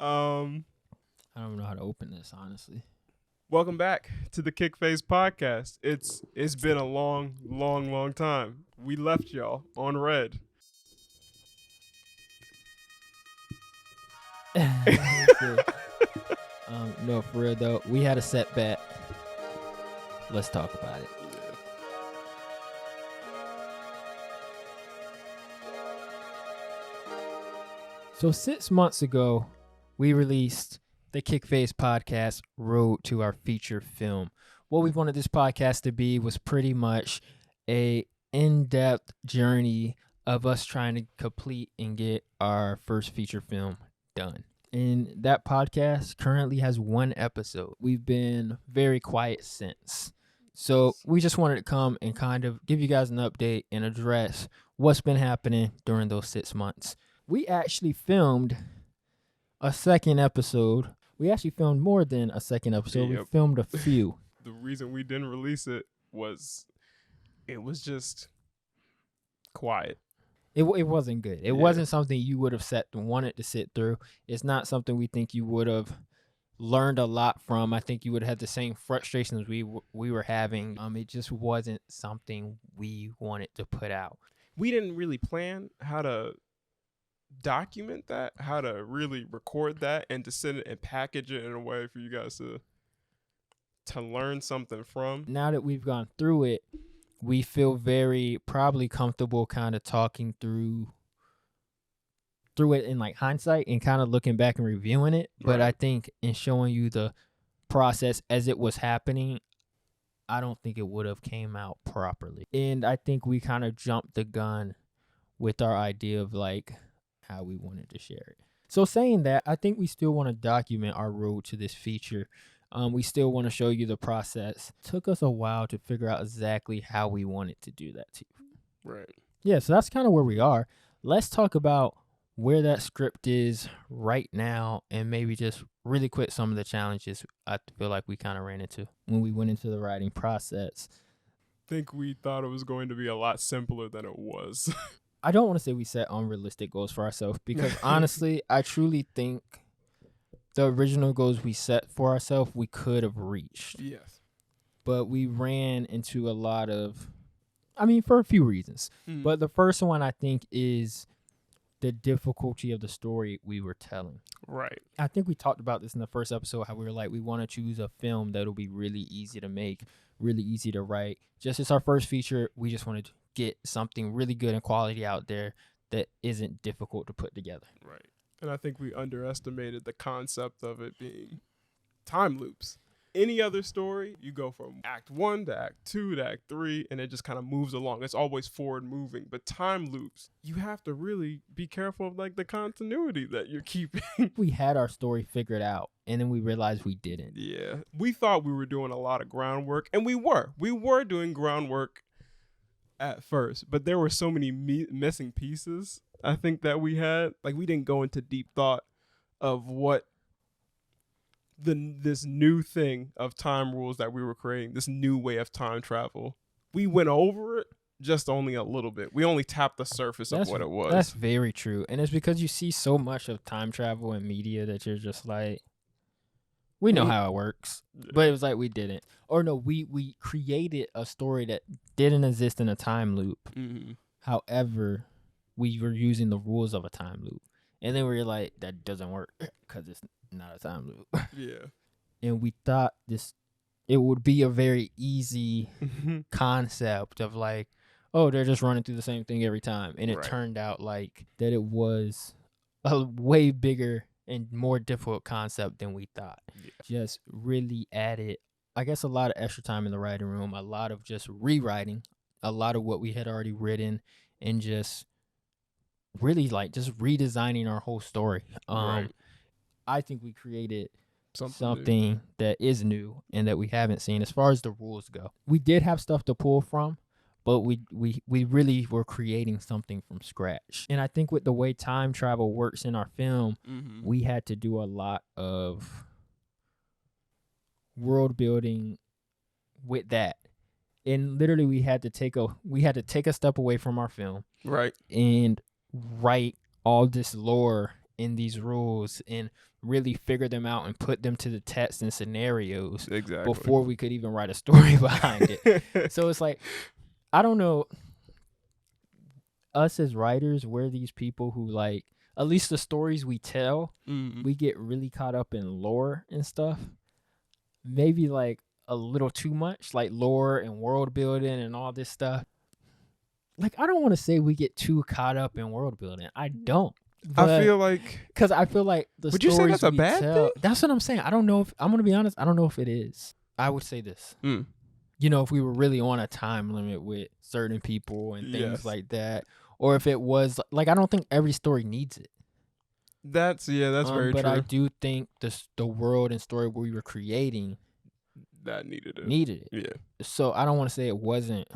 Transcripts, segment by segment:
Um, I don't know how to open this, honestly. Welcome back to the Kickphase podcast. It's been a long time. We left y'all on red. No, for real though, we had a setback. Let's talk about it. So 6 months ago, we released the Kickface podcast, Road to Our Feature Film. What we wanted this podcast to be was pretty much a in-depth journey of us trying to complete and get our first feature film done. And that podcast currently has 1 episode. We've been very quiet since. So we just wanted to come and kind of give you guys an update and address what's been happening during those 6 months. We actually filmed a second episode. We actually filmed more than a second episode. Yep. We filmed a few. The reason we didn't release it was just quiet. It wasn't good. It wasn't something you would have wanted to sit through. It's not something we think you would have learned a lot from. I think you would have had the same frustrations we were having. It just wasn't something we wanted to put out. We didn't really plan how to document that, how to really record that, and to send it and package it in a way for you guys to learn something from. Now that we've gone through it, we feel very probably comfortable kind of talking through it in like hindsight and kind of looking back and reviewing it. But Right. I think in showing you the process as it was happening, I don't think it would have came out properly. And I think we kind of jumped the gun with our idea of like how we wanted to share it. So saying that, I think we still want to document our road to this feature. We still want to show you the process. It took us a while to figure out exactly how we wanted to do that too. Right. Yeah, so that's kind of where we are. Let's talk about where that script is right now and maybe just really quick some of the challenges I feel like we kind of ran into when we went into the writing process. I think we thought it was going to be a lot simpler than it was. I don't want to say we set unrealistic goals for ourselves because honestly, I truly think the original goals we set for ourselves, we could have reached. Yes. But we ran into a lot of, for a few reasons. But the first one I think is the difficulty of the story we were telling. Right. I think we talked about this in the first episode, how we were like, we want to choose a film that'll be really easy to make, really easy to write. Just as our first feature, we just wanted to get something really good and quality out there that isn't difficult to put together. Right. And I think we underestimated the concept of it being time loops. Any other story, you go from act 1 to act 2 to act 3, and it just kind of moves along. It's always forward moving. But time loops, you have to really be careful of like the continuity that you're keeping. We had our story figured out, and then we realized we didn't. Yeah. We thought we were doing a lot of groundwork, and we were. We were doing groundwork at first, but there were so many missing pieces, I think, that we had. Like, we didn't go into deep thought of what this new thing of time rules that we were creating, this new way of time travel. We went over it just only a little bit. We only tapped the surface of what it was. That's very true. And it's because you see so much of time travel in media that you're just like, we know how it works. Yeah. But it was like we didn't. Or no, we created a story that didn't exist in a time loop. Mm-hmm. However, we were using the rules of a time loop. And then we were like, that doesn't work because it's not a time loop. Yeah. And we thought it would be a very easy concept of like, oh, they're just running through the same thing every time. And it Right. turned out like that it was a way bigger and more difficult concept than we thought. Yeah. Just really added, I guess, a lot of extra time in the writing room, a lot of just rewriting, a lot of what we had already written, and just really like just redesigning our whole story. Right. I think we created Something something that is new and that we haven't seen as far as the rules go. We did have stuff to pull from, but we really were creating something from scratch. And I think with the way time travel works in our film, Mm-hmm. we had to do a lot of world building with that. And literally we had to take a step away from our film Right. and write all this lore in these rules and really figure them out and put them to the test and scenarios Exactly. before we could even write a story behind it. So it's like, I don't know, us as writers, we're these people who like, at least the stories we tell, we get really caught up in lore and stuff. Maybe like a little too much, like lore and world building and all this stuff. Like, I don't want to say we get too caught up in world building. I don't. I feel like, because I feel like the would stories you say that's a we bad tell, thing? that's what I'm saying. I don't know if, I'm going to be honest, I don't know if it is. I would say this. You know, if we were really on a time limit with certain people and things like that, or if it was like, I don't think every story needs it. That's very but true. I do think the world and story we were creating that needed it. Yeah. So I don't want to say it wasn't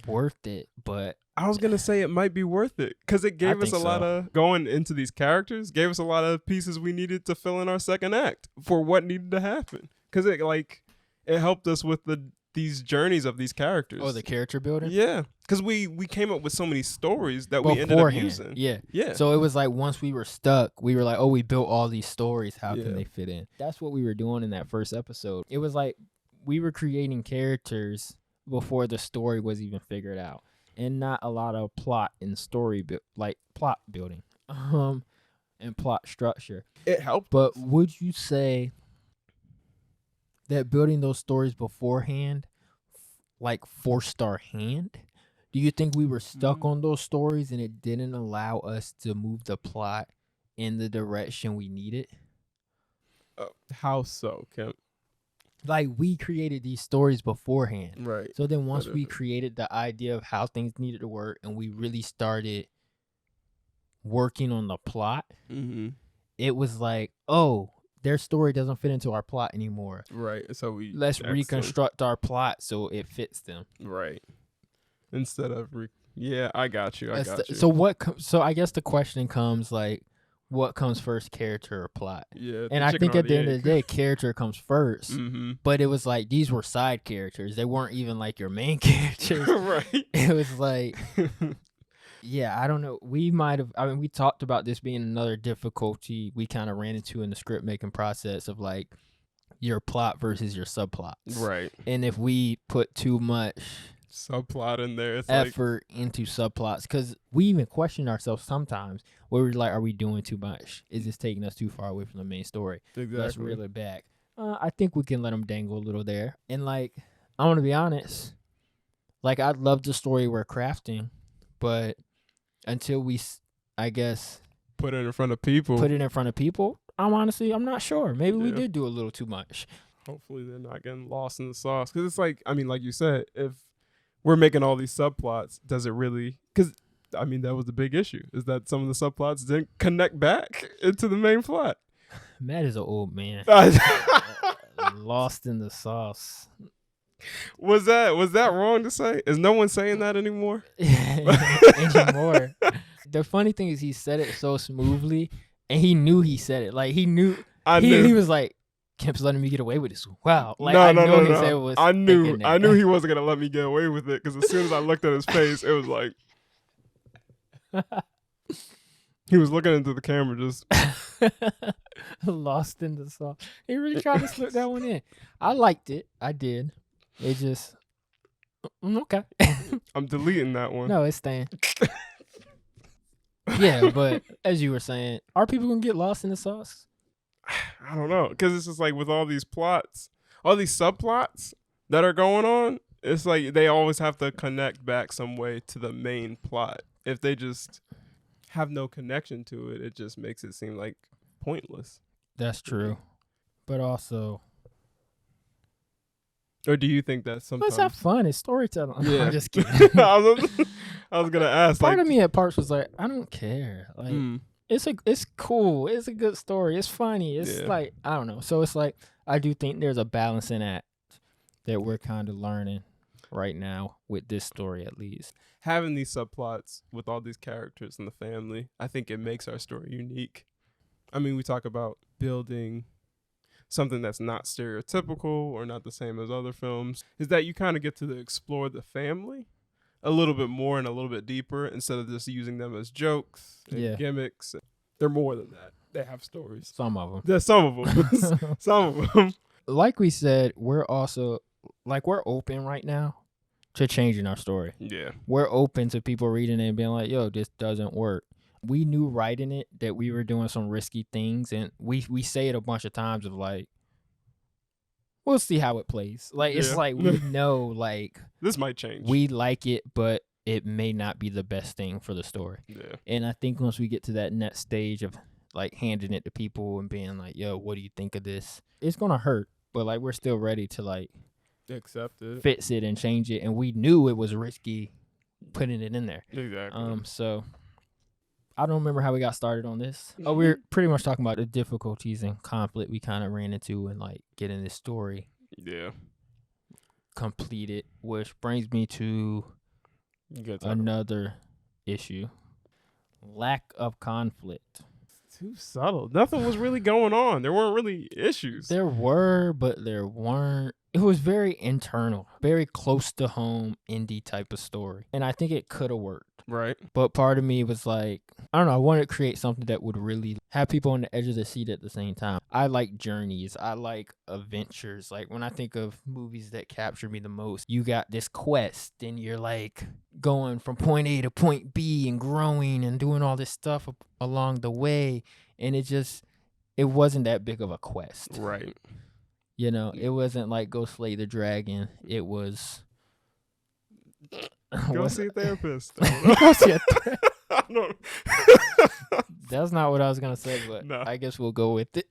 worth it, but I was gonna say it might be worth it because it gave us a lot of, going into these characters, gave us a lot of pieces we needed to fill in our second act for what needed to happen. Because it helped us with these journeys of these characters. Oh, the character building? Yeah. Because we came up with so many stories that we ended up using. Yeah. So it was like, once we were stuck, we were like, oh, we built all these stories. How can they fit in? That's what we were doing in that first episode. It was like we were creating characters before the story was even figured out. And not a lot of plot and story, plot building and plot structure. It helped. But would you say that building those stories beforehand like forced our hand? Do you think we were stuck on those stories and it didn't allow us to move the plot in the direction we needed? How so, Kemp? Like, we created these stories beforehand. Right. So then once we created the idea of how things needed to work and we really started working on the plot, it was like, oh, their story doesn't fit into our plot anymore. Right. So let's reconstruct our plot so it fits them. Right. Instead of I got you. So I guess the question comes, like, what comes first, character or plot? Yeah. And I think at the end of the day, character comes first. But it was like, these were side characters. They weren't even like your main characters. Right. It was like, yeah, I don't know. We might have, I mean, we talked about this being another difficulty we kind of ran into in the script making process of like your plot versus your subplots. Right. And if we put too much subplot in there, it's effort into subplots, because we even question ourselves sometimes where we're like, are we doing too much? Is this taking us too far away from the main story? Exactly. Let's reel it back. I think we can let them dangle a little there. And like, I want to be honest, like, I love the story we're crafting, but until we, I guess, put it in front of people, I'm not sure. Maybe we did do a little too much. Hopefully they're not getting lost in the sauce, because it's like, I mean, like you said, if we're making all these subplots, does it really? Because, I mean, that was the big issue, is that some of the subplots didn't connect back into the main plot. Matt is an old man. Lost in the sauce. Was that wrong to say? Is no one saying that anymore? Anymore. The funny thing is, he said it so smoothly, and he knew he said it. Like, he knew. He was like, Kemp's letting me get away with this. Wow. Like, no. I knew he wasn't gonna let me get away with it, because as soon as I looked at his face, it was like he was looking into the camera, just lost in the sauce. He really tried to slip that one in. I liked it. I did. It just okay. I'm deleting that one. No, it's staying. Yeah, but as you were saying, are people gonna get lost in the sauce? I don't know, because it's just like with all these plots, all these subplots that are going on, it's like they always have to connect back some way to the main plot. If they just have no connection to it, it just makes it seem like pointless. That's true. But also, or do you think that sometimes? Let's have fun. It's storytelling. Yeah. I'm just kidding. I was gonna ask. Part of me at parts was like, I don't care. Like, it's cool. It's a good story. It's funny. It's like, I don't know. So it's like, I do think there's a balancing act that we're kind of learning right now with this story, at least. Having these subplots with all these characters in the family, I think it makes our story unique. I mean, we talk about building something that's not stereotypical or not the same as other films, is that you kind of get to explore the family a little bit more and a little bit deeper, instead of just using them as jokes and gimmicks. They're more than that. They have stories. Some of them. There's some of them. Some of them. Like we said, we're also we're open right now to changing our story. Yeah. We're open to people reading it and being like, yo, this doesn't work. We knew writing it that we were doing some risky things, and we say it a bunch of times of like, we'll see how it plays. Like, it's like we know, like, this might change. We like it, but it may not be the best thing for the story. Yeah. And I think once we get to that next stage of like handing it to people and being like, yo, what do you think of this? It's going to hurt, but like we're still ready to like accept it, fix it and change it. And we knew it was risky putting it in there. Exactly. So I don't remember how we got started on this. Oh, we're pretty much talking about the difficulties and conflict we kind of ran into and like getting this story completed, which brings me to another issue. Lack of conflict. Too subtle. Nothing was really going on. There weren't really issues. There were, but there weren't. It was very internal, very close to home, indie type of story. And I think it could have worked. Right. But part of me was like, I don't know, I wanted to create something that would really have people on the edge of the seat at the same time. I like journeys. I like adventures. Like when I think of movies that capture me the most, you got this quest and you're like going from point A to point B and growing and doing all this stuff along the way. And it wasn't that big of a quest. Right. You know, it wasn't like go slay the dragon. It was... Go see a therapist. Go see a therapist. That's not what I was going to say, but no. I guess we'll go with it.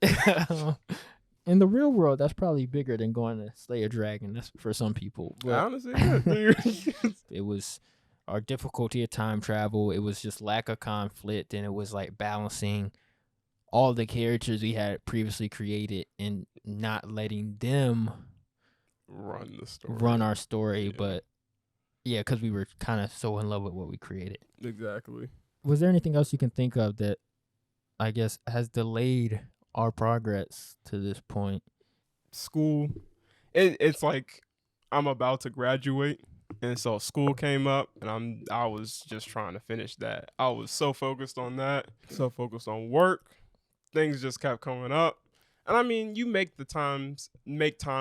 In the real world, that's probably bigger than going to slay a dragon. That's for some people. But honestly, it was our difficulty of time travel. It was just lack of conflict, and it was like balancing all the characters we had previously created and not letting them run our story, but yeah, because we were kind of so in love with what we created. Exactly. Was there anything else you can think of that I guess has delayed our progress to this point? School. It's like I'm about to graduate, and so school came up, and I was just trying to finish that. I was so focused on that, so focused on work. Things just kept coming up. And I mean, you make time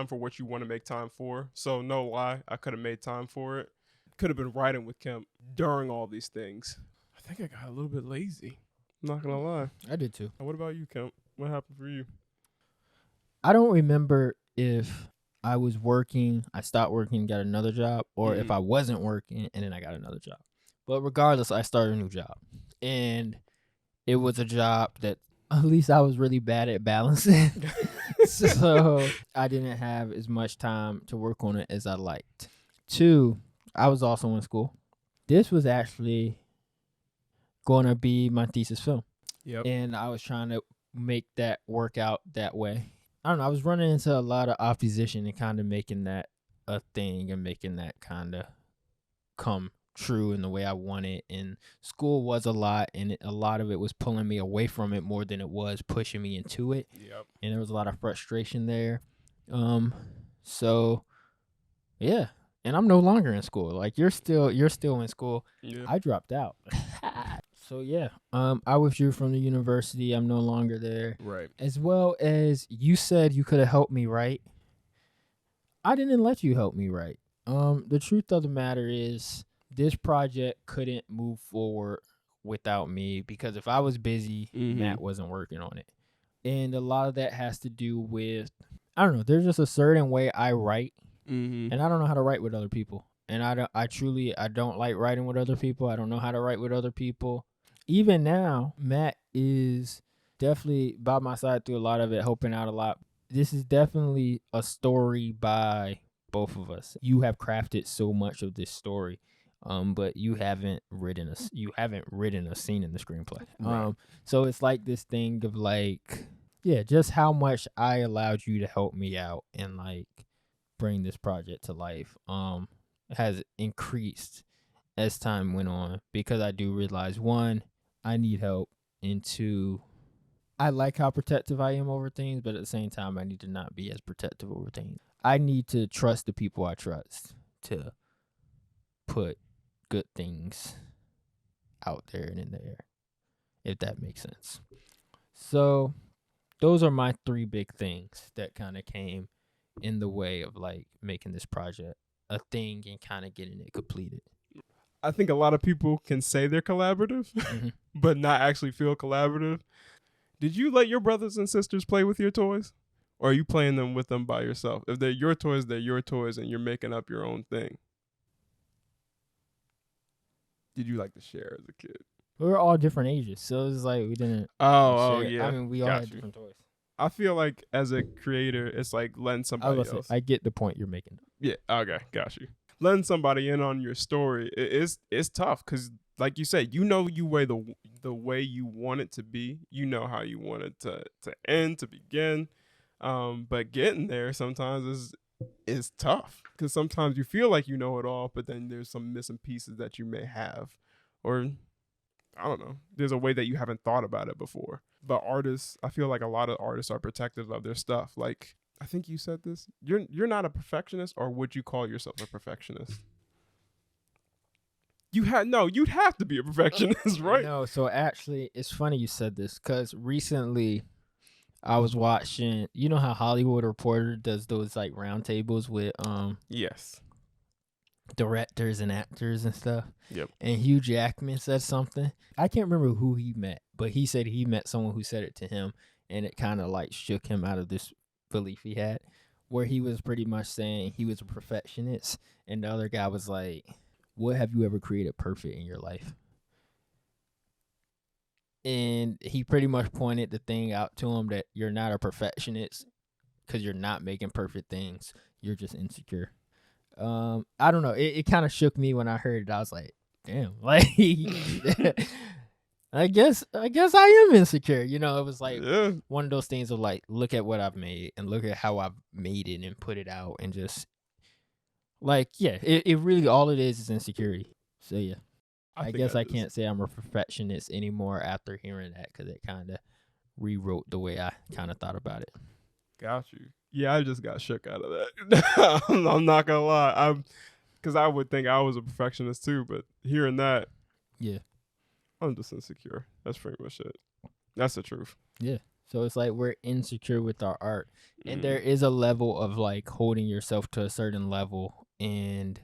for what you want to make time for. So no lie, I could have made time for it. Could have been writing with Kemp during all these things. I think I got a little bit lazy. I'm not going to lie. I did too. What about you, Kemp? What happened for you? I don't remember if I was working, I stopped working, got another job, or if I wasn't working and then I got another job. But regardless, I started a new job. And it was a job that at least I was really bad at balancing. So I didn't have as much time to work on it as I liked. 2, I was also in school. This was actually going to be my thesis film. Yep. And I was trying to make that work out that way. I don't know. I was running into a lot of opposition and kind of making that a thing and making that kind of come true in the way I wanted. And school was a lot, and a lot of it was pulling me away from it more than it was pushing me into it. Yep. And there was a lot of frustration there. So yeah. And I'm no longer in school. Like you're still in school. Yeah. I dropped out. So yeah, I withdrew from the university. I'm no longer there. Right. As well as you said you could have helped me write. I didn't let you help me write. The truth of the matter is this project couldn't move forward without me because if I was busy, Matt wasn't working on it. And a lot of that has to do with, I don't know, there's just a certain way I write, and I don't know how to write with other people. And I don't like writing with other people. I don't know how to write with other people. Even now, Matt is definitely by my side through a lot of it, helping out a lot. This is definitely a story by both of us. You have crafted so much of this story, but you haven't written a scene in the screenplay. Right. So it's like this thing of like, yeah, just how much I allowed you to help me out and like bring this project to life. Has increased as time went on because I do realize 1, I need help, and 2, I like how protective I am over things, but at the same time I need to not be as protective over things. I need to trust the people I trust to put good things out there and in the air, if that makes sense. So those are my three big things that kind of came in the way of like making this project a thing and kind of getting it completed. I think a lot of people can say they're collaborative, but not actually feel collaborative. Did you let your brothers and sisters play with your toys? Or are you playing them with them by yourself? If they're your toys, and you're making up your own thing. Did you like to share as a kid? We were all different ages, so it was like we didn't. Oh, share. yeah. I mean, we all had different toys. I feel like as a creator, it's like letting somebody else. I get the point you're making. Yeah. Okay. Got you. Letting somebody in on your story it's tough because, like you said, you weigh the way you want it to be. You know how you want it to end, to begin. But getting there sometimes is tough because sometimes you feel like you know it all, but then there's some missing pieces that you may have, or I don't know. There's a way that you haven't thought about it before. But artists, I feel like a lot of artists are protective of their stuff. Like, I think you said this. You're not a perfectionist, or would you call yourself a perfectionist? You'd have to be a perfectionist, right? No, so actually, it's funny you said this because recently I was watching. You know how Hollywood Reporter does those like roundtables with Yes. directors and actors and stuff. Yep. And Hugh Jackman said something. I can't remember who he met, but he said he met someone who said it to him, and it kind of like shook him out of this belief he had, where he was pretty much saying he was a perfectionist, and the other guy was like, "What have you ever created perfect in your life?" And he pretty much pointed the thing out to him that you're not a perfectionist because you're not making perfect things. You're just insecure. I don't know. It kind of shook me when I heard it. I was like, damn, like I guess I am insecure. You know, it was like one of those things of like, look at what I've made and look at how I've made it and put it out and just like, yeah, it really all it is insecurity. So yeah, I guess I can't say I'm a perfectionist anymore after hearing that because it kind of rewrote the way I kind of thought about it. Got you. Yeah, I just got shook out of that. I'm not gonna lie. Because I would think I was a perfectionist too, but hearing that, yeah, I'm just insecure. That's pretty much it. That's the truth. Yeah. So it's like we're insecure with our art, and there is a level of like holding yourself to a certain level and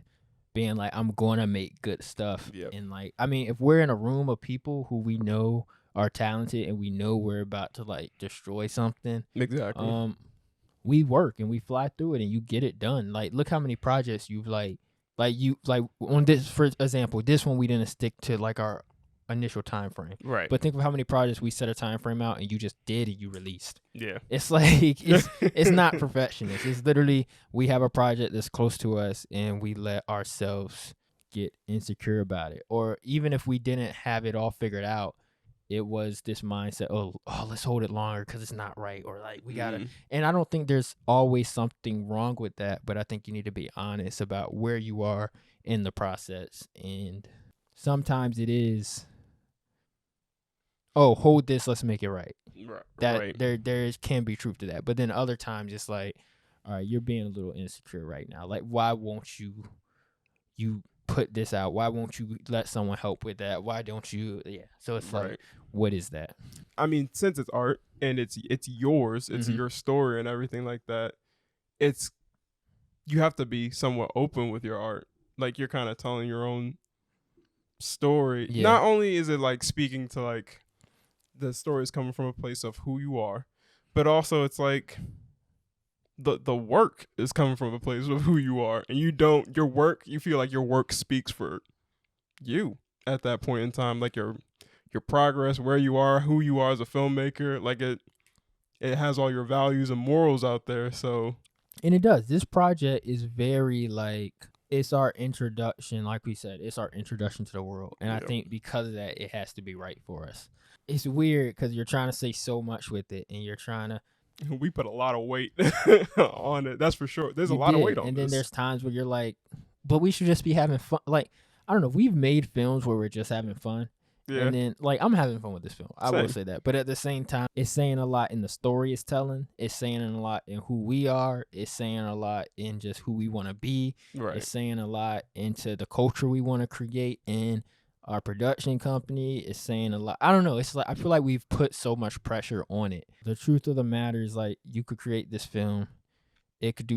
being like, I'm going to make good stuff. Yep. And like, I mean, if we're in a room of people who we know are talented and we know we're about to like destroy something, exactly. We work and we fly through it and you get it done. Like, look how many projects you've like on this, for example, this one we didn't stick to like our initial time frame. Right. But think of how many projects we set a time frame out and you just did and you released. Yeah. It's like it's not perfectionist. It's literally we have a project that's close to us and we let ourselves get insecure about it. Or even if we didn't have it all figured out, it was this mindset, oh, let's hold it longer because it's not right, or like we gotta. And I don't think there's always something wrong with that, but I think you need to be honest about where you are in the process. And sometimes it is, oh, hold this, let's make it right. Right. That right. there can be truth to that, but then other times it's like, all right, you're being a little insecure right now. Like, why won't you put this out? Why won't you let someone help with that? Why don't you? Yeah. So it's like, what is that? I mean, since it's art and it's yours, it's your story and everything like that, you have to be somewhat open with your art. Like, you're kind of telling your own story. Yeah. Not only is it like speaking to like the story is coming from a place of who you are, but also it's like the work is coming from a place of who you are, and you feel like your work speaks for you at that point in time, like your progress, where you are, who you are as a filmmaker. Like it has all your values and morals out there. So, and it does. This project is very like, it's our introduction, like we said, it's our introduction to the world. And I think because of that, it has to be right for us. It's weird because you're trying to say so much with it, and you're trying to. We put a lot of weight on it. That's for sure. There's a lot of weight on it. And then there's times where you're like, but we should just be having fun. Like, I don't know. We've made films where we're just having fun. Yeah. And then, like, I'm having fun with this film. I will say that. But at the same time, it's saying a lot in the story it's telling. It's saying a lot in who we are. It's saying a lot in just who we want to be. Right. It's saying a lot into the culture we want to create. And Our production company is saying a lot. I don't know. It's like I feel like we've put so much pressure on it. The truth of the matter is, like, you could create this film. It could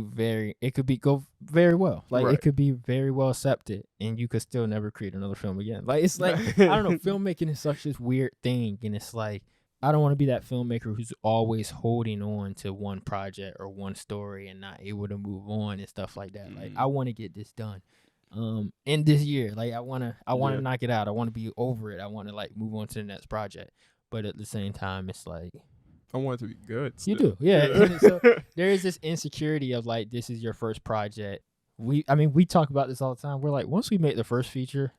go very well. Like, Right. it could be very well accepted, and you could still never create another film again. Like, it's like, I don't know. Filmmaking is such this weird thing, and it's like, I don't want to be that filmmaker who's always holding on to one project or one story and not able to move on and stuff like that. Like, I want to get this done. In this year, like, I wanna knock it out. I want to be over it. I want to, like, move on to the next project. But at the same time, it's like, I want it to be good. you still. do, yeah. And so there is this insecurity of, like, this is your first project. We talk about this all the time. We're like, once we make the first feature,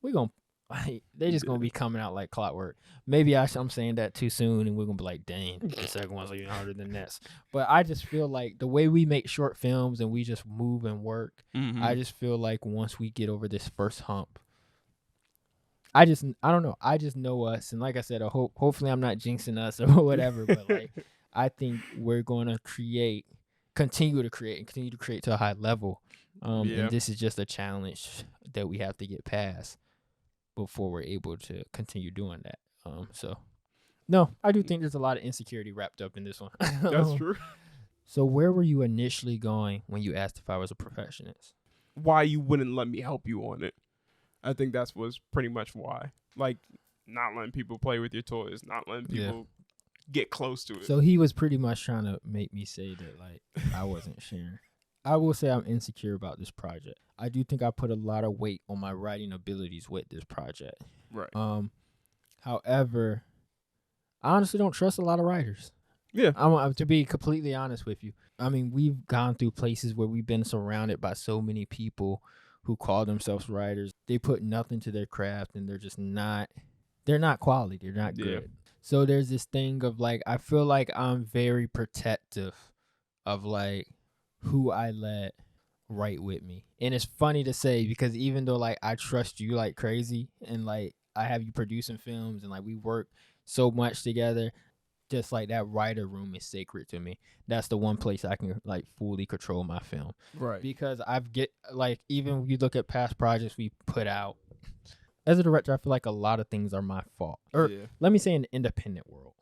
we gonna, like, they just gonna be coming out like clockwork. Maybe I'm saying that too soon, and we're gonna be like, dang, the second one's even harder than this. But I just feel like the way we make short films and we just move and work, I just feel like once we get over this first hump, I don't know. I just know us, and like I said, hopefully I'm not jinxing us or whatever. But, like, I think we're gonna continue to create to a high level. And this is just a challenge that we have to get past before we're able to continue doing that. So no, I do think there's a lot of insecurity wrapped up in this one. That's true. So where were you initially going when you asked if I was a perfectionist? Why you wouldn't let me help you on it? I think that was pretty much why. Like, not letting people play with your toys, not letting people get close to it. So he was pretty much trying to make me say that, like, I wasn't sharing. I will say I'm insecure about this project. I do think I put a lot of weight on my writing abilities with this project. Right. However, I honestly don't trust a lot of writers. Yeah. To be completely honest with you. I mean, we've gone through places where we've been surrounded by so many people who call themselves writers. They put nothing to their craft, and they're not quality. They're not good. So there's this thing of, like, I feel like I'm very protective of, like, who I let write with me. And it's funny to say, because even though, like, I trust you like crazy, and, like, I have you producing films, and, like, we work so much together, just like that writer room is sacred to me. That's the one place I can, like, fully control my film. Right. Because even when you look at past projects we put out, as a director, I feel like a lot of things are my fault. Or let me say in the independent world.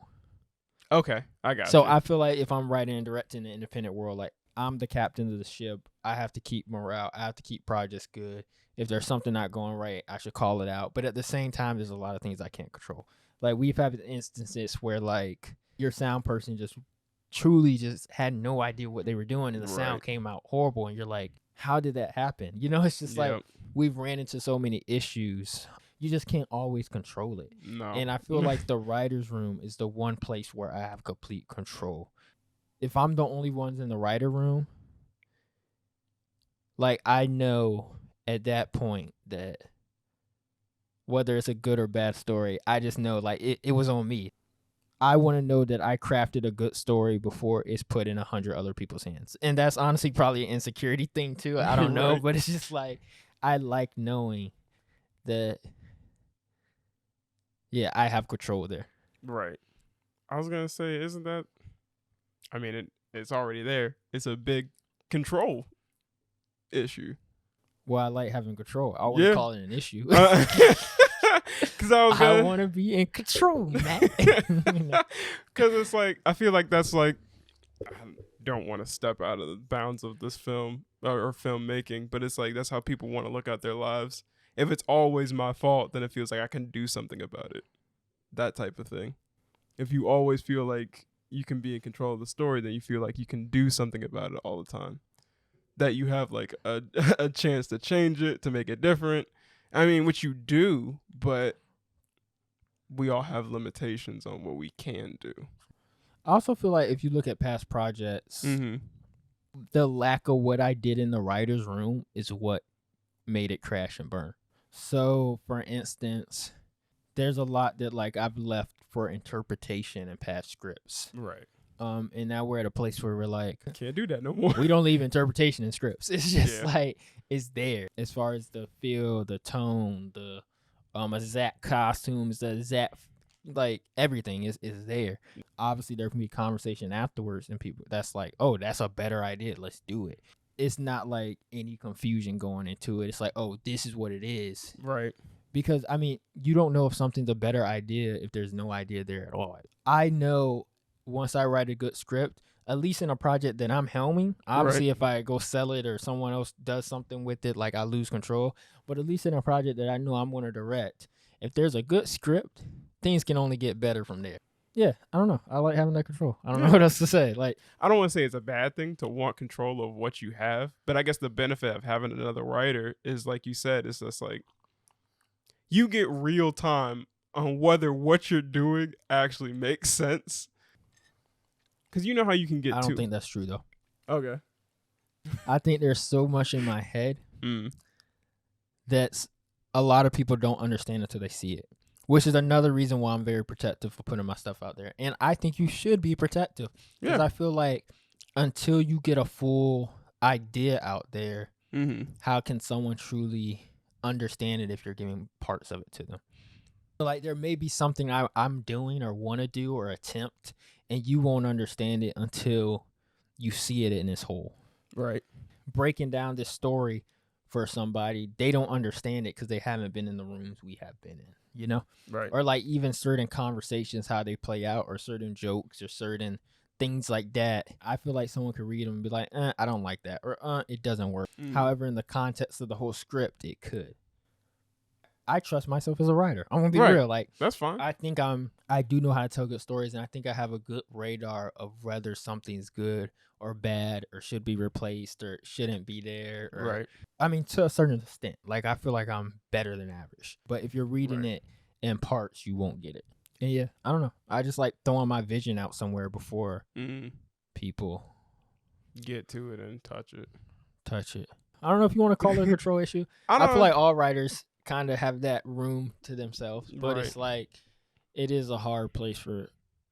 Okay, I got So you. I feel like if I'm writing and directing in the independent world, like, I'm the captain of the ship. I have to keep morale. I have to keep projects good. If there's something not going right, I should call it out. But at the same time, there's a lot of things I can't control. Like, we've had instances where, like, your sound person just truly just had no idea what they were doing, and the sound came out horrible, and you're like, how did that happen? You know, it's just like, we've ran into so many issues. You just can't always control it. No. And I feel like the writer's room is the one place where I have complete control. If I'm the only ones in the writer room, like, I know at that point that whether it's a good or bad story, I just know, like, it was on me. I want to know that I crafted a good story before it's put in 100 other people's hands. And that's honestly probably an insecurity thing too. I don't know, but it's just like, I like knowing that, I have control there. Right. I was going to say, isn't that, I mean, it's already there. It's a big control mission. Well, I like having control. I want to call it an issue. Because I want to be in control, man. Because it's like, I feel like that's like, I don't want to step out of the bounds of this film or filmmaking, but it's like, that's how people want to look at their lives. If it's always my fault, then it feels like I can do something about it. That type of thing. If you always feel like you can be in control of the story, then you feel like you can do something about it all the time. That you have, like, a chance to change it, to make it different. I mean, which you do, but we all have limitations on what we can do. I also feel like if you look at past projects, the lack of what I did in the writer's room is what made it crash and burn. So, for instance, there's a lot that, like, I've left for interpretation in past scripts. Right. And now we're at a place where we're like, can't do that no more. We don't leave interpretation in scripts. It's just like, it's there as far as the feel, the tone, the exact costumes, the exact, like, everything is there. Obviously, there can be conversation afterwards, and people that's like, oh, that's a better idea. Let's do it. It's not like any confusion going into it. It's like, oh, this is what it is. Right. Because, I mean, you don't know if something's a better idea if there's no idea there at all. I know once I write a good script, at least in a project that I'm helming, obviously if I go sell it or someone else does something with it, like I lose control. But at least in a project that I know I'm going to direct, if there's a good script, things can only get better from there. Yeah, I don't know. I like having that control. I don't know what else to say. Like, I don't want to say it's a bad thing to want control of what you have, but I guess the benefit of having another writer is, like you said, it's just like you get real time on whether what you're doing actually makes sense. Because you know how you can get I don't think that's true, though. Okay. I think there's so much in my head that a lot of people don't understand until they see it, which is another reason why I'm very protective for putting my stuff out there. And I think you should be protective because I feel like until you get a full idea out there, how can someone truly understand it if you're giving parts of it to them? Like, there may be something I'm doing or want to do or attempt, and you won't understand it until you see it in its whole. Right. Breaking down this story for somebody, they don't understand it because they haven't been in the rooms we have been in, you know? Right. Or like even certain conversations, how they play out, or certain jokes or certain things like that. I feel like someone could read them and be like, I don't like that, or it doesn't work. However, in the context of the whole script, it could. I trust myself as a writer. I'm gonna be real. Like, that's fine. I think I do know how to tell good stories, and I think I have a good radar of whether something's good or bad, or should be replaced, or shouldn't be there. Or, I mean, to a certain extent. Like, I feel like I'm better than average. But if you're reading it in parts, you won't get it. And yeah, I don't know. I just like throwing my vision out somewhere before people get to it and touch it. I don't know if you want to call it a control issue. I feel like all writers kind of have that room to themselves, but it's like it is a hard place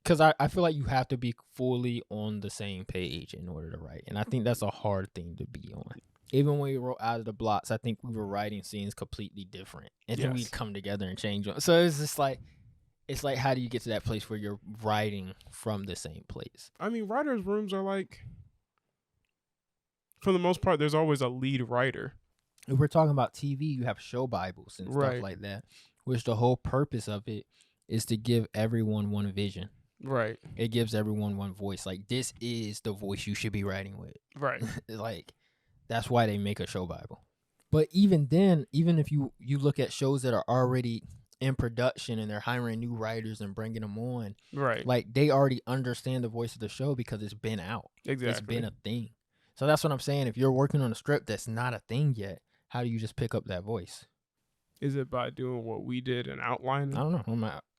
because I feel like you have to be fully on the same page in order to write, and I think that's a hard thing to be on. Even when we wrote Out of the Blocks, I think we were writing scenes completely different, and then we'd come together and change them. So it's just like, it's like, how do you get to that place where you're writing from the same place? I mean, writers' rooms are like, for the most part, there's always a lead writer. If we're talking about TV, you have show Bibles and stuff like that, which the whole purpose of it is to give everyone one vision. Right. It gives everyone one voice. Like, this is the voice you should be writing with. Right. Like, that's why they make a show Bible. But even then, even if you look at shows that are already in production and they're hiring new writers and bringing them on, like, they already understand the voice of the show because it's been out. Exactly. It's been a thing. So that's what I'm saying. If you're working on a script that's not a thing yet, how do you just pick up that voice? Is it by doing what we did and outlining? I don't know.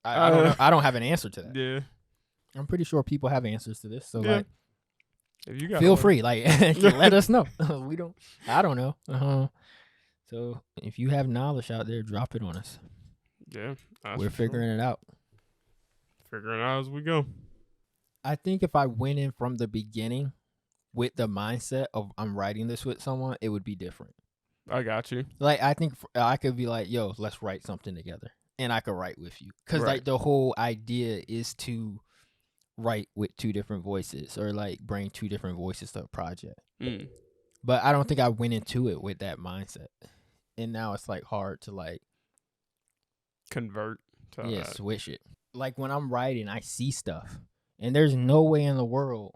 I don't know. I don't have an answer to that. Yeah. I'm pretty sure people have answers to this. So like, if you got feel free. Like, let us know. I don't know. So if you have knowledge out there, drop it on us. Yeah. We're figuring it out. Figuring it out as we go. I think if I went in from the beginning with the mindset of I'm writing this with someone, it would be different. I got you. Like, I think I could be like, yo, let's write something together. And I could write with you. Because, like, the whole idea is to write with two different voices, or, like, bring two different voices to a project. But I don't think I went into it with that mindset. And now it's, like, hard to, like, convert to that. Switch it. Like, when I'm writing, I see stuff. And there's no way in the world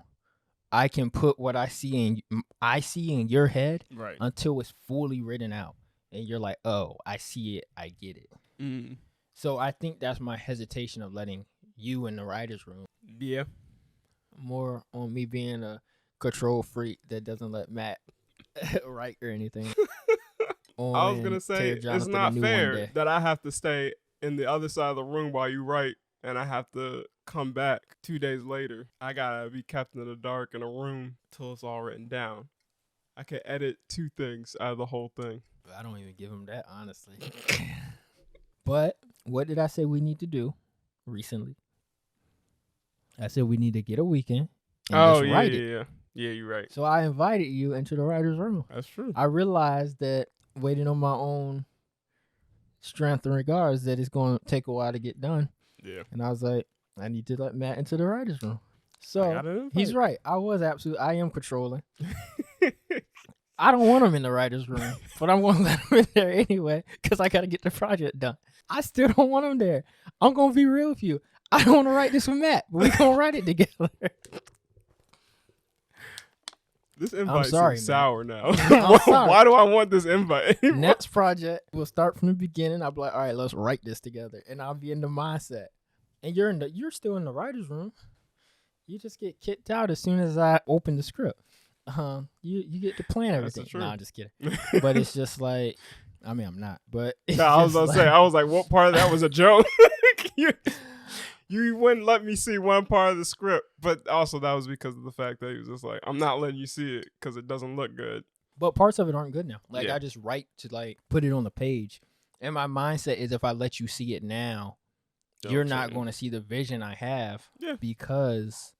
I can put what I see in your head until it's fully written out, and you're like, oh, I see it, I get it. So I think that's my hesitation of letting you in the writer's room. Yeah. More on me being a control freak that doesn't let Matt write or anything. I was gonna say, it's not fair that I have to stay in the other side of the room while you write, and I have to come back 2 days later. I gotta be kept in the dark in a room till it's all written down. I could edit 2 things out of the whole thing. I don't even give him that, honestly. But what did I say we need to do recently? I said we need to get a weekend and just write it. Yeah, you're right. So I invited you into the writer's room. That's true. I realized that waiting on my own strength and regards, that it's going to take a while to get done. Yeah. And I was like, I need to let Matt into the writer's room. So he's right. I am controlling. I don't want them in the writer's room, but I'm going to let them in there anyway because I got to get the project done. I still don't want them there. I'm going to be real with you. I don't want to write this with Matt, but we're going to write it together. This invite sorry, seems sour now. I'm sorry. Why do I want this invite anymore? Next project, we'll start from the beginning. I'll be like, all right, let's write this together. And I'll be in the mindset. And you're still in the writer's room. You just get kicked out as soon as I open the script. You get to plan everything. True. No, I'm just kidding. But it's just like, I mean, I'm not. But No, I was gonna say, I was like, what part of that was a joke? You wouldn't let me see one part of the script, but also that was because of the fact that he was just like, I'm not letting you see it because it doesn't look good. But parts of it aren't good now. Like Yeah. I just write to like put it on the page, and my mindset is if I let you see it now, you're not going to see the vision I have because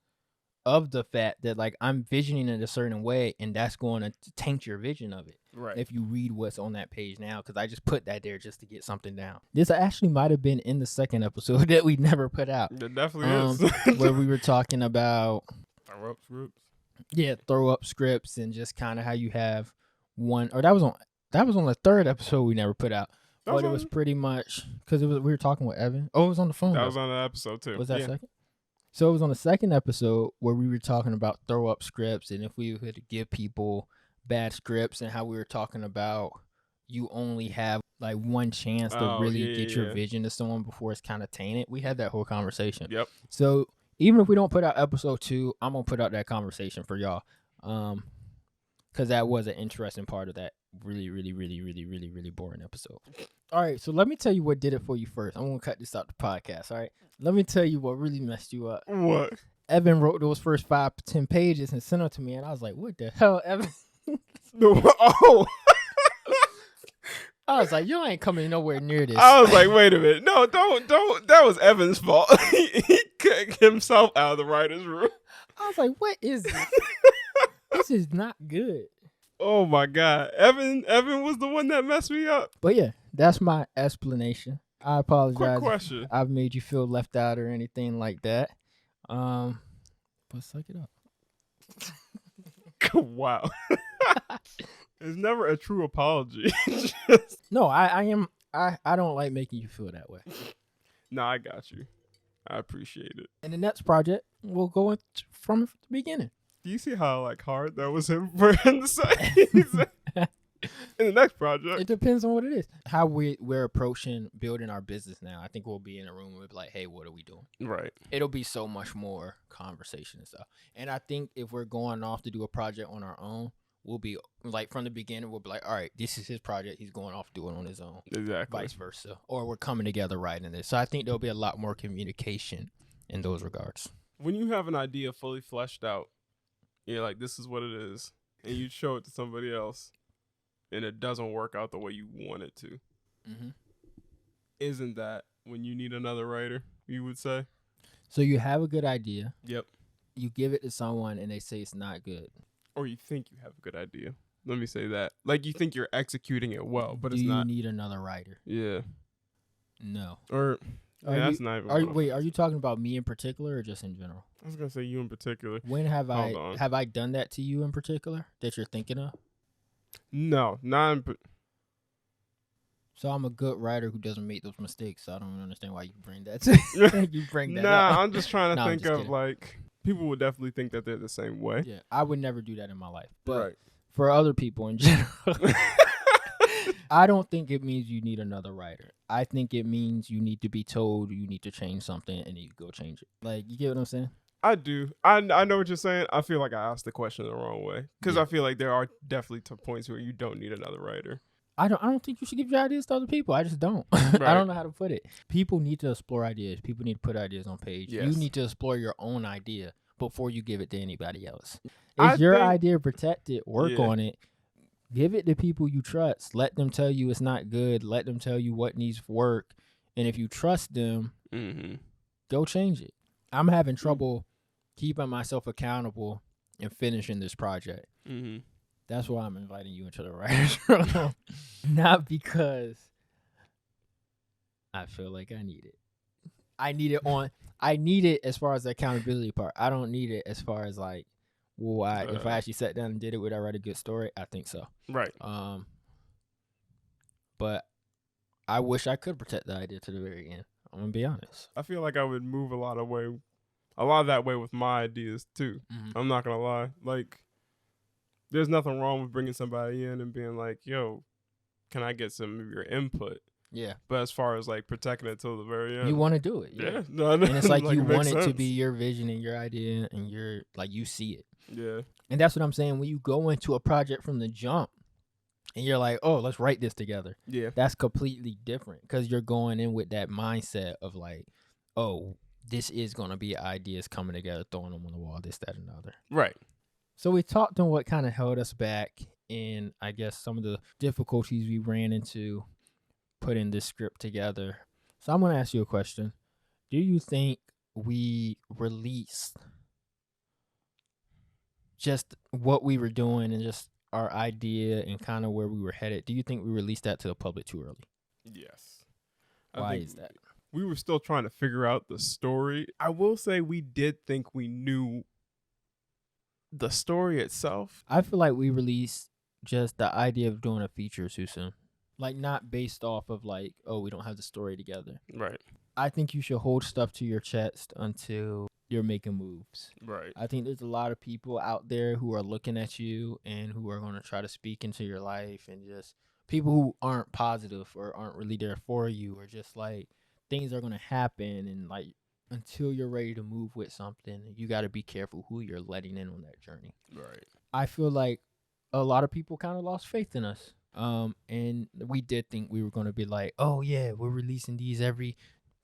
of the fact that like I'm visioning it a certain way, and that's going to taint your vision of it. Right. If you read what's on that page now, because I just put that there just to get something down. This actually might have been in the second episode that we never put out. It definitely is. Where we were talking about throw up scripts and just kind of how you have one, or that was on the third episode we never put out. But it was pretty much because we were talking with Evan. Oh, it was on the phone. That was on the episode too. Was that second? So it was on the second episode where we were talking about throw up scripts and if we could give people bad scripts and how we were talking about you only have like one chance to really get your vision to someone before it's kind of tainted. We had that whole conversation. Yep. So even if we don't put out episode 2, I'm gonna put out that conversation for y'all, because that was an interesting part of that really boring episode. All right, so let me tell you what did it for you first. I'm gonna cut this out the podcast. All right, let me tell you what really messed you up. What? Evan wrote those first 5 to 10 pages and sent them to me, and I was like, "What the hell, Evan?" Oh. I was like, "You ain't coming nowhere near this." I was like, wait a minute. No, don't. That was Evan's fault. He kicked himself out of the writer's room. I was like, what is this? This is not good. Oh my God. Evan was the one that messed me up. But yeah, that's my explanation. I apologize. Quick question. I've made you feel left out or anything like that. But suck it up. Wow. It's never a true apology. No, I don't like making you feel that way. No, I got you. I appreciate it. And the next project, we'll go from the beginning. Do you see how like hard that was him for him to say? In the next project. It depends on what it is. How we're approaching building our business now. I think we'll be in a room and we'll be like, hey, what are we doing? Right. It'll be so much more conversation and stuff. And I think if we're going off to do a project on our own, we'll be like from the beginning, we'll be like, all right, this is his project. He's going off doing it on his own. Exactly. Vice versa. Or we're coming together writing this. So I think there'll be a lot more communication in those regards. When you have an idea fully fleshed out, you're like, this is what it is. And you show it to somebody else and it doesn't work out the way you want it to. Mm-hmm. Isn't that when you need another writer, you would say? So you have a good idea. Yep. You give it to someone and they say it's not good. Or you think you have a good idea. Let me say that. Like you think you're executing it well, but it's not. Do you need another writer? Yeah. No. Or that's not even. Are you talking about me in particular or just in general? I was gonna say you in particular. When have I done that to you in particular that you're thinking of? No, not in. So I'm a good writer who doesn't make those mistakes. So I don't understand why you bring that to you bring that up. I'm just trying to think of kidding. like people would definitely think that they're the same way. Yeah, I would never do that in my life. But right. For other people in general, I don't think it means you need another writer. I think it means you need to be told you need to change something and you go change it. Like, you get what I'm saying? I do. I know what you're saying. I feel like I asked the question the wrong way because I feel like there are definitely points where you don't need another writer. I don't think you should give your ideas to other people. I just don't. Right. I don't know how to put it. People need to explore ideas. People need to put ideas on page. Yes. You need to explore your own idea before you give it to anybody else. Is your idea protected? Work on it. Give it to people you trust. Let them tell you it's not good. Let them tell you what needs work. And if you trust them, go change it. I'm having trouble keeping myself accountable and finishing this project. Mm-hmm. That's why I'm inviting you into the writer's room. Not because I feel like I need it. I need it as far as the accountability part. I don't need it as far as like If I actually sat down and did it, would I write a good story? I think so. Right. But I wish I could protect the idea to the very end. I'm gonna be honest. I feel like I would move a lot of that way with my ideas too. Mm-hmm. I'm not gonna lie. Like, there's nothing wrong with bringing somebody in and being like, "Yo, can I get some of your input?" Yeah. But as far as like protecting it till the very end, You want to do it. yeah. No, and it's like you want it to sense. be your vision and your idea, and you see it. Yeah. And that's what I'm saying. When you go into a project from the jump, and you're like, "Oh, let's write this together." Yeah. That's completely different because you're going in with that mindset of like, "Oh, this is gonna be ideas coming together, throwing them on the wall, this, that, and the other." Right. So we talked on what kind of held us back, and I guess some of the difficulties we ran into putting this script together. So I'm gonna ask you a question. Do you think we released just what we were doing and just our idea and kind of where we were headed? Do you think we released that to the public too early? Yes. Why is that? We were still trying to figure out the story. I will say we did think we knew the story itself. I feel like we released just the idea of doing a feature too soon. Like, not based off of like, oh, we don't have the story together. Right. I think you should hold stuff to your chest until you're making moves. Right. I think there's a lot of people out there who are looking at you and who are going to try to speak into your life, and just people who aren't positive or aren't really there for you, or just like things are going to happen, and like until you're ready to move with something, you got to be careful who you're letting in on that journey. Right. I feel like a lot of people kind of lost faith in us. And we did think we were going to be like, oh yeah, we're releasing these every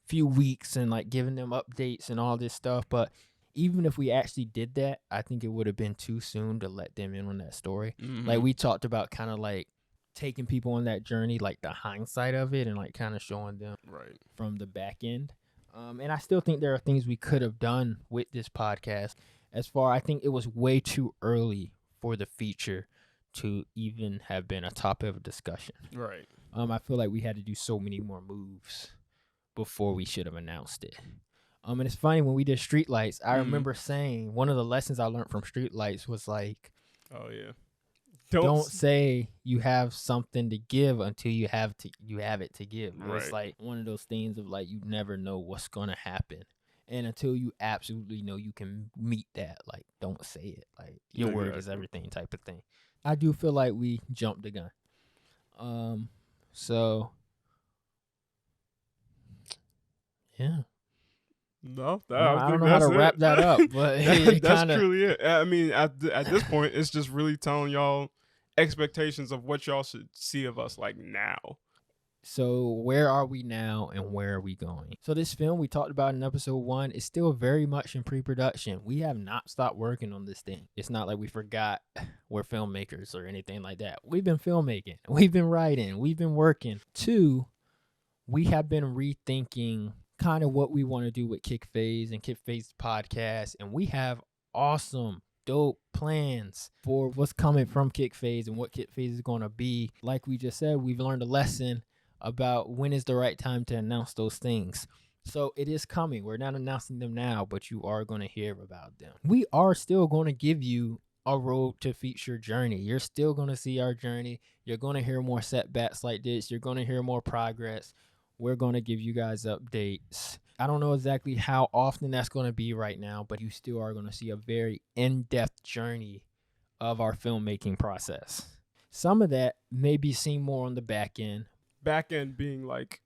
few weeks and like giving them updates and all this stuff. But even if we actually did that, I think it would have been too soon to let them in on that story. Mm-hmm. Like, we talked about kind of like taking people on that journey, like the hindsight of it, and like kind of showing them right from the back end. And I still think there are things we could have done with this podcast. I think it was way too early for the feature to even have been a topic of discussion. Right. I feel like we had to do so many more moves before we should have announced it. And it's funny, when we did Streetlights, I remember saying one of the lessons I learned from Streetlights was like, oh yeah, don't say you have something to give until you have it to give. Right. It's like one of those things of like, you never know what's gonna happen, and until you absolutely know you can meet that, like, don't say it. Like, your word is everything type of thing. I do feel like we jumped the gun. So yeah. No, I don't know how to wrap that up, but that's truly it. I mean, at this point, it's just really telling y'all expectations of what y'all should see of us like now. So where are we now and where are we going? So this film we talked about in episode 1 is still very much in pre-production. We have not stopped working on this thing. It's not like we forgot we're filmmakers or anything like that. We've been filmmaking. We've been writing. We've been working. 2, we have been rethinking kind of what we want to do with Kickphase and Kickphase podcast, and we have awesome, dope plans for what's coming from Kickphase and what Kickphase is going to be. Like we just said, we've learned a lesson about when is the right time to announce those things. So it is coming. We're not announcing them now, but you are going to hear about them. We are still going to give you a road to feature journey. You're still going to see our journey. You're going to hear more setbacks like this. You're going to hear more progress. We're going to give you guys updates. I don't know exactly how often that's going to be right now, but you still are going to see a very in-depth journey of our filmmaking process. Some of that may be seen more on the back end. Back end being like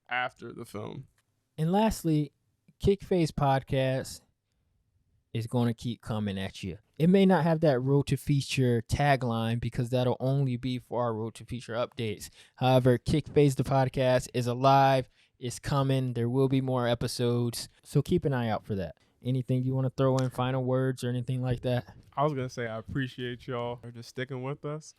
after the film. And lastly, Kickface podcast is going to keep coming at you. It may not have that road to feature tagline because that'll only be for our road to feature updates. However, Kickface the podcast is alive. It's coming. There will be more episodes. So keep an eye out for that. Anything you want to throw in, final words or anything like that? I was going to say I appreciate y'all for just sticking with us.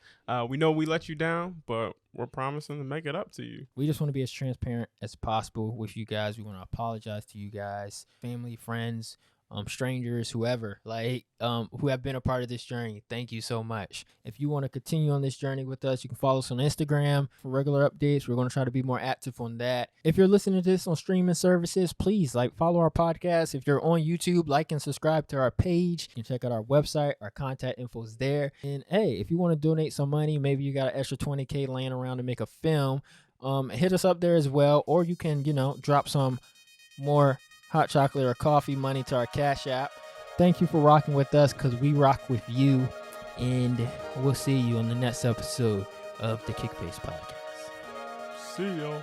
We know we let you down, but we're promising to make it up to you. We just want to be as transparent as possible with you guys. We want to apologize to you guys, family, friends, strangers, whoever, who have been a part of this journey. Thank you so much. If you want to continue on this journey with us, you can follow us on Instagram for regular updates. We're going to try to be more active on that. If you're listening to this on streaming services, please follow our podcast. If you're on YouTube, like and subscribe to our page. You can check out our website. Our contact info is there. And hey, if you want to donate some money, maybe you got an extra $20K laying around to make a film, hit us up there as well. Or you can, drop some more hot chocolate or coffee money to our Cash App. Thank you for rocking with us, because we rock with you. And we'll see you on the next episode of the Kickface podcast. See y'all.